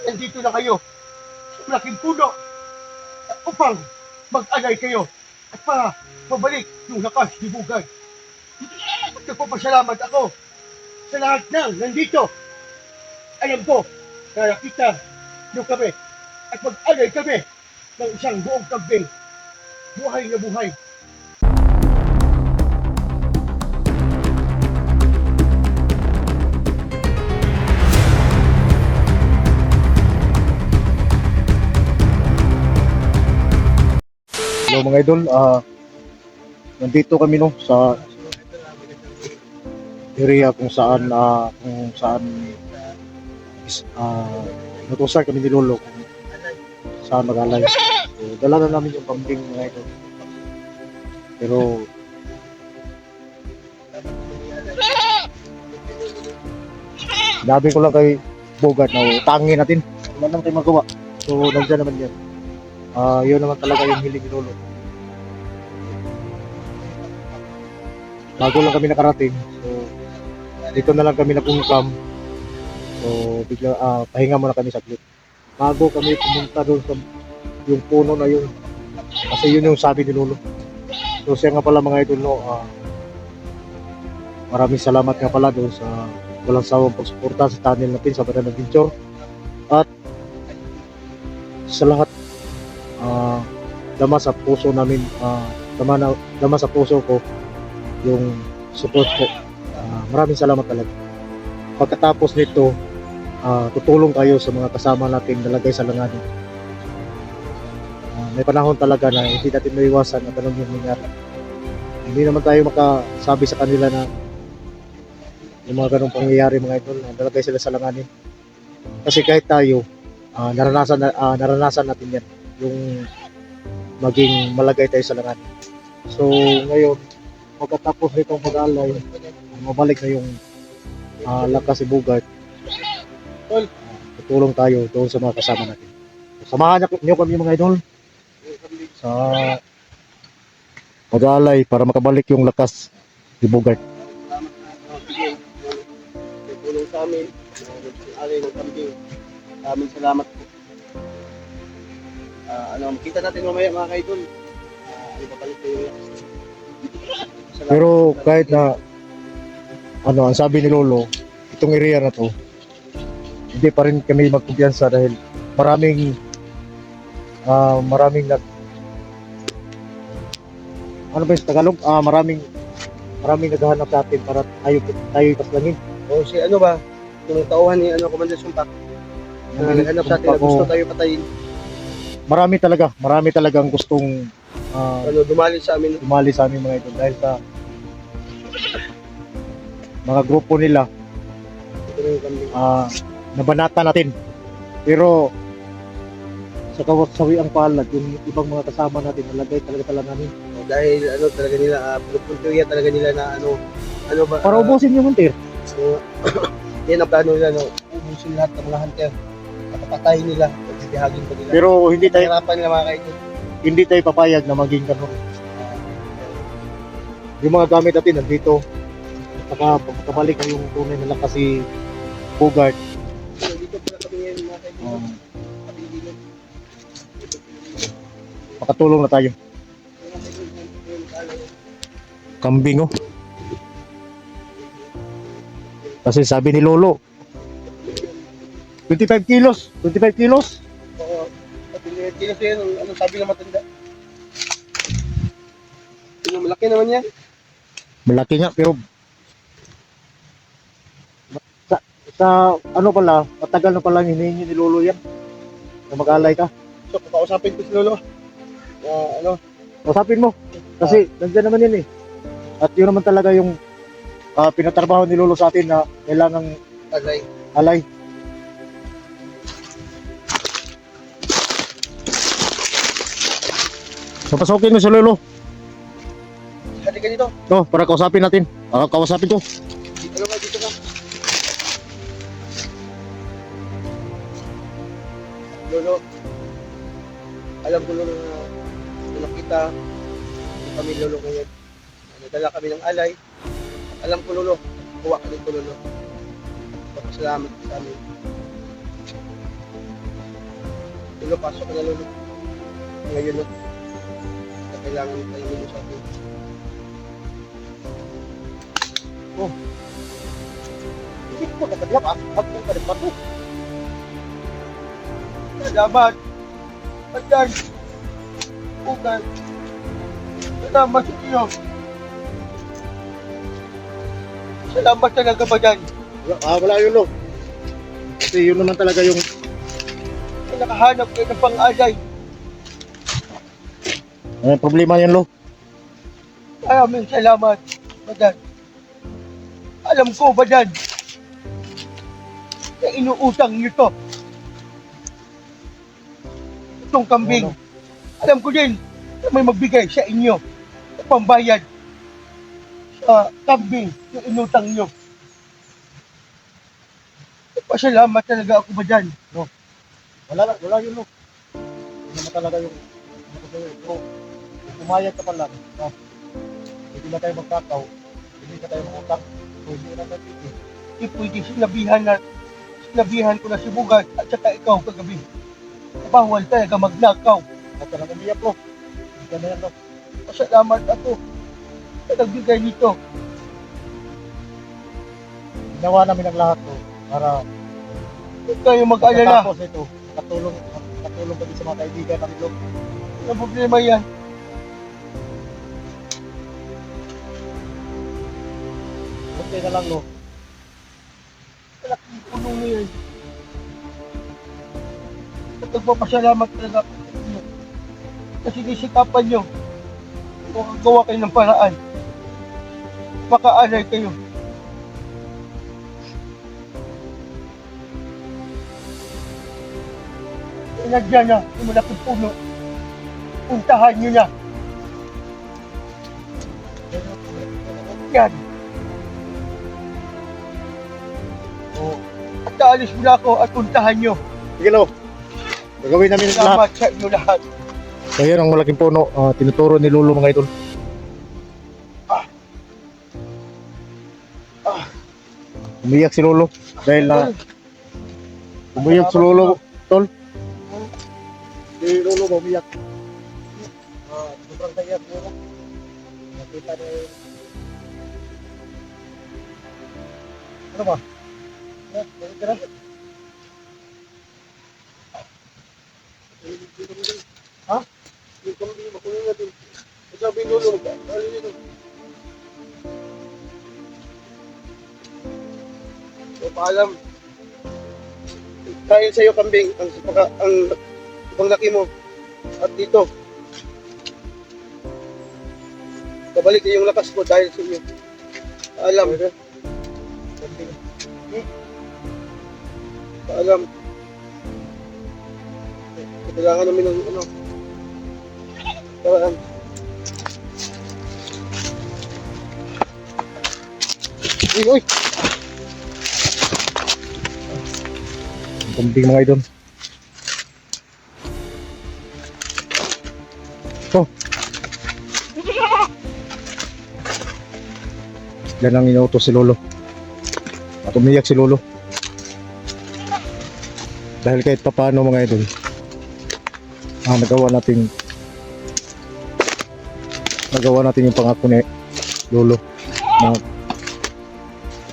nandito na kayo sa malaking puno upang mag-alay kayo at para pabalik yung lakas ni Bugay. Nagpapasalamat ako sa lahat ng nandito. Alam ko na nakita nyo kami at mag-alay kami ng isang buong kambing. Buhay na buhay. Hello mga idol, nandito kami no sa area kung saan natusan kami ni Lolo kung saan mag-alay. So, dala na namin yung kambing mga idol. Pero sabi ko lang kay Bogart na tangin natin. Wala naman tayo magawa. So nandiyan naman yan. Yun naman talaga yung hiling ni Lolo. Bago lang kami nakarating, so dito na lang kami nagpungkam. So bigla pahinga muna kami saglit. Bago kami pumunta doon sa yung puno na yun, kasi yun yung sabi ni Lolo. So siya nga pala mga idol no, maraming salamat nga pala doon sa walang sawang pagsuporta sa channel natin sa Banana Adventure. At sa lahat dama sa puso namin, dama sa puso ko yung support ko. Maraming salamat talaga. Pagkatapos nito, tutulong kayo sa mga kasama natin nalagay sa langanin. May panahon talaga na hindi natin maiwasan na ganun yung nangyari. Hindi naman tayo makasabi sa kanila na yung mga ganung pangyayari mga idol, nalagay sila sa langanin. Kasi kahit tayo, naranasan natin yan, yung maging malagay tayo sa langanin. So ngayon, pagkatapos nitong pag-alay, mabalik na yung lakas si Bogart. Tutulong tayo doon sa mga kasama natin. Samahan niyo kami mga idol sa pag-alay para makabalik yung lakas ni Bogart. Tulong sa amin, alay ng kambing. Maraming salamat po. Makita natin mamaya mga kaidol. Ipapalit ko yung lakas. Pero kahit na ang sabi ni Lolo, itong area na to, hindi pa rin kami magkumpiyansa dahil maraming ano ba yung Tagalog? Maraming naghahanap sa atin para tayo ipaslangin. O si ano ba? Yung tauhan ni Commander Sumpak. Naghanap sa atin na gusto tayo patayin. Marami talagang gustong Dumali sa amin. Mga idol dahil sa mga grupo nila. Ito na yung kambing. Nabanata natin. Pero sa kawasawi ang palad, yung ibang mga kasama natin nalagay talaga sa langanin. Dahil talaga nila, pagpuntuya talaga nila na ano ba? Para ubusin yung hunter. So, yan ang plano nila, ubusin lahat ng mga hunter. Papatayin nila, pagbibihagin ko nila. Pero hindi Hirapan nila mga kaidol. tayo papayag na maging ganun. Yung mga gamit natin nandito. Saka pagkabalik na yung tunay na lakas si Bogart. So, dito pala kami ngayon mga kaidol. Pabilin. Makatulong na tayo. Kambing oh. Kasi sabi ni Lolo, 25 kilos. Oo. Kilos yun, anong sabi ng matanda? Malaki naman yan. Malaki nga pero sa ano pala, matagal na pala hinihingi ni Lolo yan. Na mag-alay ka. So, papausapin ko si Lolo. Usapin mo. Kasi nandiyan naman yan eh. At yun naman talaga yung pinatrabaho ni Lolo sa atin na kailangang alay. So pasukin mo si Lolo. Halika dito. Para kausapin natin. Kausapin ko. Dito ka. Lolo, alam ko Lolo na nakita kami Lolo ngayon. Nadala kami ng alay. Alam ko Lolo, kuha ka dito Lolo. Papasalamat sa amin. Lolo, pasok ka na, Lolo. Ngayon, no? Na kailangan tayo mo sa atin. Oh. Hindi ko nakadiyap, ah. Ako ka rin pa to. Salamat. Ayan. Okay. Salamat sa iyo. Salamat talaga ba dyan? Wala yun, Lo. Kasi yun naman talaga yung Nakahanap kayo ng pang-alay. problema yun, Lo. Maraming salamat, Badan. Alam ko, Badan, na inuutang niyo to. Itong kambing. Ano? Alam ko din na may magbigay sa inyo na pambayad sa kambing na inutang niyo. Pasalamat talaga ako, Badan. Wala yun, Lo. Yun naman talaga yung ano ko sa'yo. Pero, kung pumayag ka pa lang, no? Hindi na tayo magkakaw, hindi na tayo mangutang, so hindi na tayo piti. Hindi pwede sinabihan ko na si Bugat at saka ikaw kagabi. Bawal talaga magnakaw. At ka nang umiyak, Lo. Hindi ka na yan, Lo. Pasalamat ako sa nagbigay nito. Ginawa namin ang lahat, Lo, para Huwag kayong mag-alala. tapos ito, katulong kami sa mga kaibigan namin, Lo. Walang problema yan. Okay na lang, Lo. Malaking tulong na yan. At nagpapasalamat talaga ako sa inyo. Kasi nisikapan nyo. Makagawa kayo ng paraan. Makaalay kayo. Nandiyan na yung malaking puno. Puntahan nyo na. Yan. Oo. At aalis mo na ako at puntahan nyo. Sige, Lo. Gagawin namin ang lahat. Salamat sa inyo lahat. So yan ang malaking puno, tinuturo ni Lolo, mga idol. Umiyak si Lolo dahil na umiyak si Lolo, tol. Si Lolo ba umiyak? Sobrang kaiyak Lolo. Nakita niya yun. Ano ba? Bakit ka na? Ha? Yung kambing, makunin natin. Sabi ng Lolo, mag-aalay nito. So, paalam. Dahil sa'yo, kambing, ang laki mo. At dito, babalik yung lakas ko dahil sa iyo. Paalam. Paalam. Kailangan namin ng ano. Paalam. Uy! Kambing, mga idol. Oh. Yan ang inuutos si Lolo. At umiyak si Lolo. Dahil kahit papaano, mga idol, nagawa natin yung pangako ni Lolo na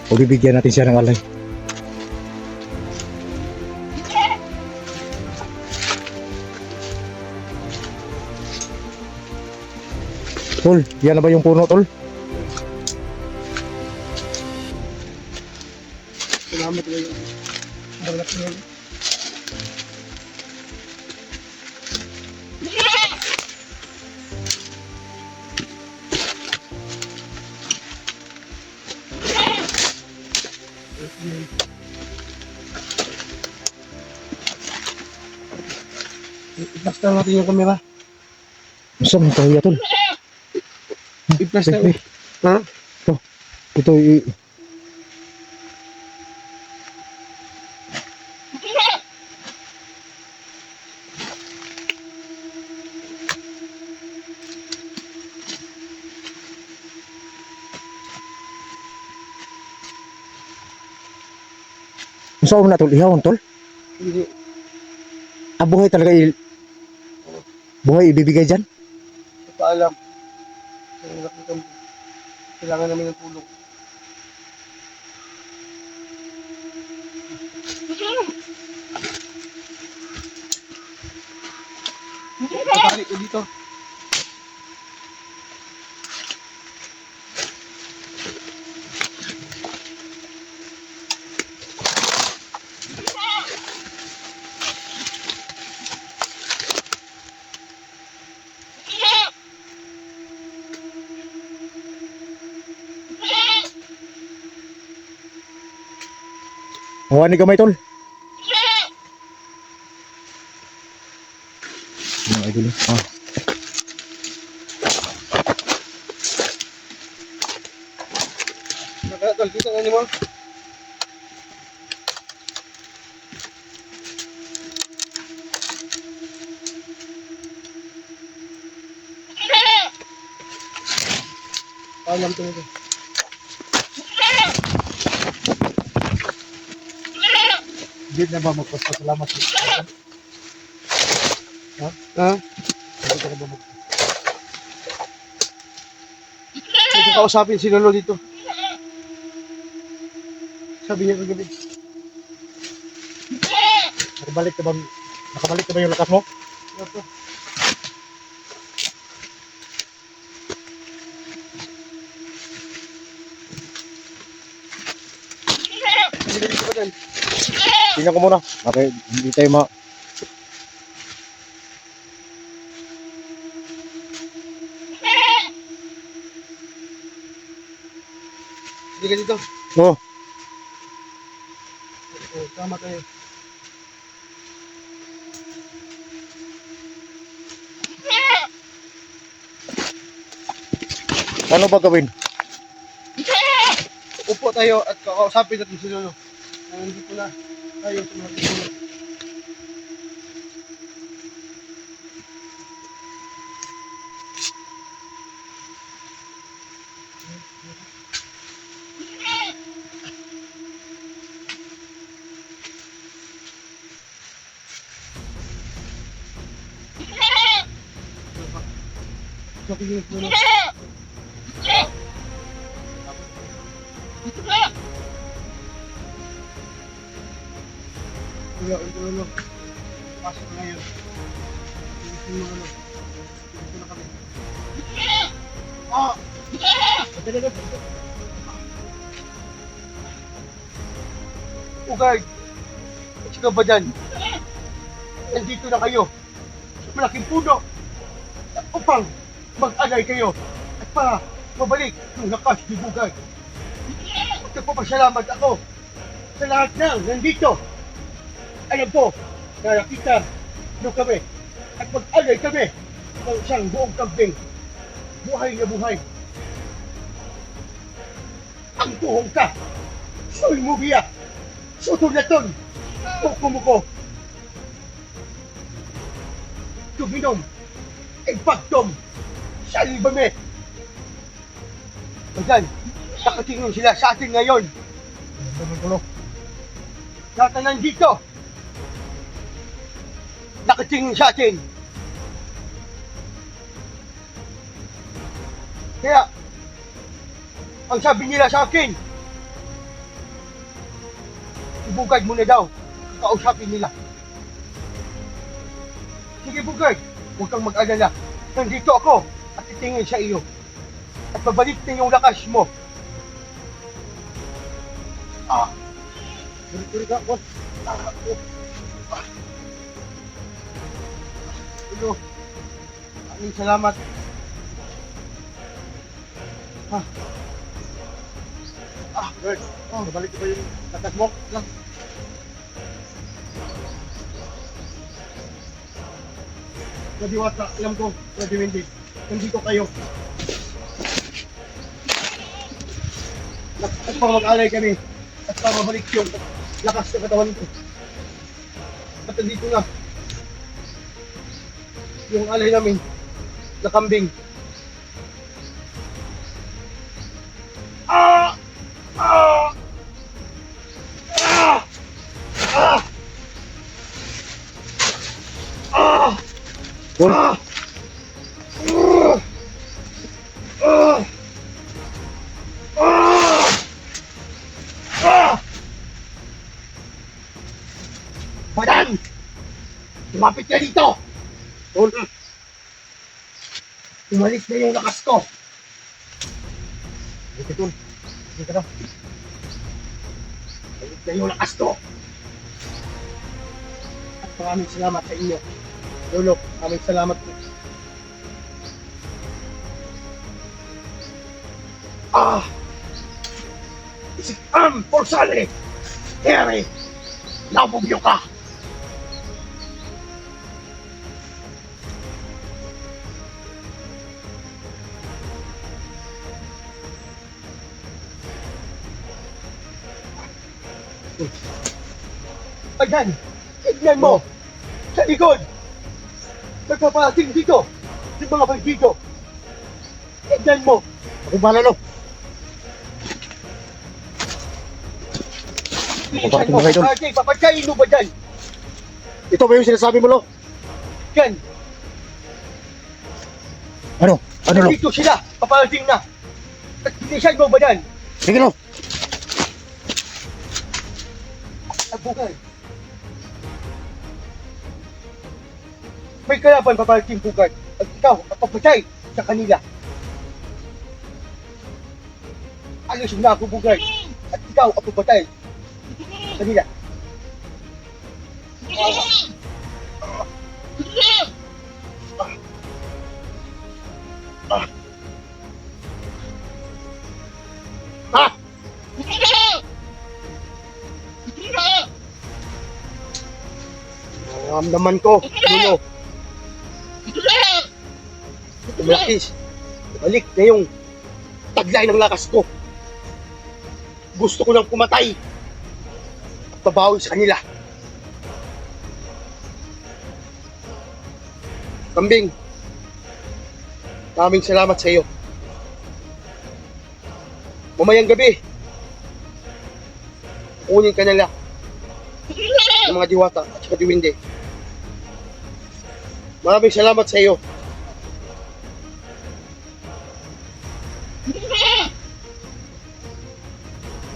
pagbibigyan natin siya ng alay. Tol, yan na ba yung puno, Tol? Salamat kayo. Salamat kayo. I-flash na natin yung camera. Saan mo kaya, Tol? I-flash na. Eh, Ha? ito saan mo na, Tol? Ihawon, Tol? Hindi. buhay talaga buhay ibibigay dyan? Paalam. Kaya nakita mo, kailangan namin ng tulong. Pabalik ko dito. Huwag ni gamay tol. Mga idol. Nakatol, kita nga ni mo. Paalam to nito. Hindi na ba magpasalamat? Ha? Hindi ka na ba Hindi ko kausapin si Lolo dito. Sabi niya kagabi. Nakabalik ka ba yung lakas mo? Ito. Hindi ko pa dyan. Tingnan ko muna. Okay, hindi tayo Hindi ka dito. Oh, Tama tayo. ano ba gawin? Upo tayo at kakausapin natin si Lolo. Hindi ko na tayo tumatulog. Sabi niya si Lolo. Kuya, Lolo. Pasok na ngayon. Hindi mo ano. Dito na kami. Ugay! Sino ba dyan? Nandito na kayo. Sa malaking puno. Upang mag-alay kayo. At para mabalik yung lakas ni Bugay. Nagpapasalamat ako sa lahat ng nandito. Alam ko na nakita nyo kami at mag-alay kami ng isang buong kambing. Buhay na buhay. Ang tuhong ka. Soy mo biya. Sutong na ton. Kukumuko. Tuminom. Impactom. Salibame. Ayan. Nakatingin sila sa atin ngayon. Lahat na nandito. Nakatingin sa atin. Kaya, ang sabi nila sa akin, ibugad mo na daw, kausapin nila. Sige Bugay, huwag kang mag-alala. Nandito ako at titingin sa iyo. At babalik na yung lakas mo. Turi ka, boss. Ito, maraming salamat. Good. Nabalik ko ba yung lakas mo? Lang. Diwata, alam ko, Brother Wendy, nandito kayo. At para mag-alay kami, at para mabalik yung lakas ng katawan ko. At nandito na, yung alay namin, na kambing. Tol, Badan! Lumapit ka dito! tol, Umalis na yung lakas ko! dito tol. Dito ka na. Umalis na yung lakas ko! At maraming salamat sa inyo. Lolo, maraming salamat po. Isik Porsale! Ere! Nabugyo ka! Ayan! Tignan mo! Sa likod! Nagpaparating dito! Yung mga bandido! Tignan mo! Ako bahala, lo. Tignan mo! Papatyayin mo ba dyan? Ito ba yung sinasabi mo, lo? Yan! Ano? Ano, lo? Dito sila! Paparating na! At pinisan mo ba dyan? Sige, lo. Bugay. May kalaban paparating bugay. At ikaw, ang papatay sa kanila. Alis na ako bugay. At ikaw ang papatay sa kanila. Ah! Naramdaman ko, Lolo. Tumalakis. Balik na yung taglay ng lakas ko. Gusto ko nang pumatay at babawi sa kanila. Kambing, maraming salamat sa iyo. Mamayang gabi, kunin ka nila ng mga diwata at saka diwindi. Maraming salamat sa iyo.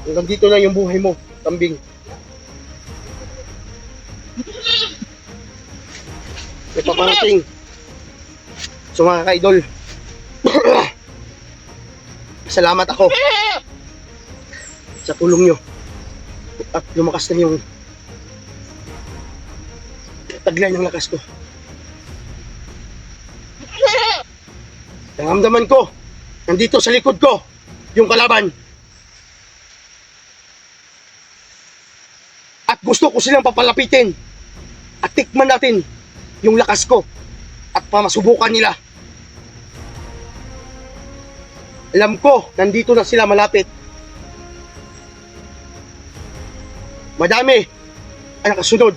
Hanggang dito na yung buhay mo, kambing. May paparating sa mga ka-idol. Salamat ako sa tulong nyo. At lumakas na yung taglay ng lakas ko. Naramdaman ko, nandito sa likod ko, yung kalaban. At gusto ko silang papalapitin. At tikman natin yung lakas ko. At pamasubukan nila. Alam ko, nandito na sila malapit. Madami ang nakasunod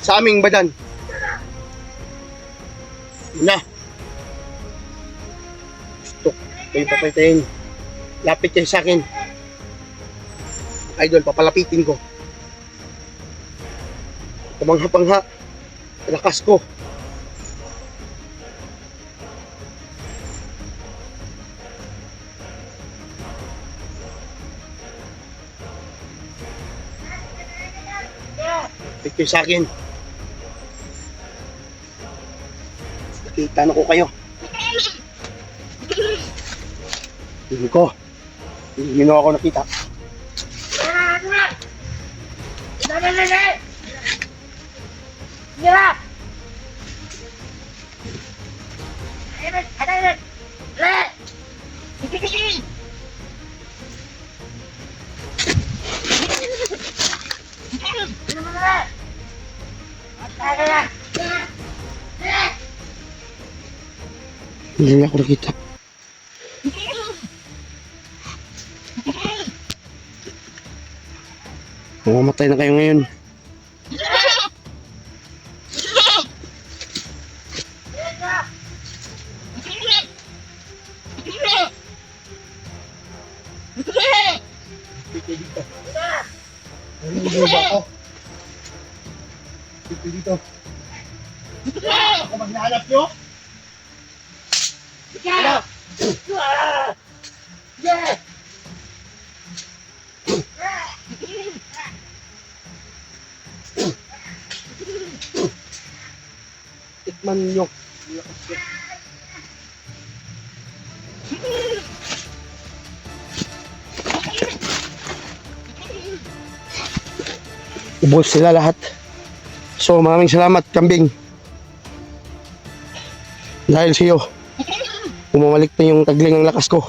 sa aming badan. Na. Gusto kayo papatayin. Lapit kayo sa akin. Idol, papalapitin ko. Pamangha-pangha. Lakas ko. Lapit kayo sa akin. Nakita na ko kayo. Hindi ko. Hindi mo ako nakita. Hindi niya ako nakita. Mamamatay na kayo ngayon. Dito dito. Naliligaw ba ako? Dito dito. Ako magnahanap nyo? Ano? Yeah! Tikman nyo. Ubos sila lahat. So maraming salamat, kambing. Dahil sa iyo, bumalik na yung tagling ng lakas ko.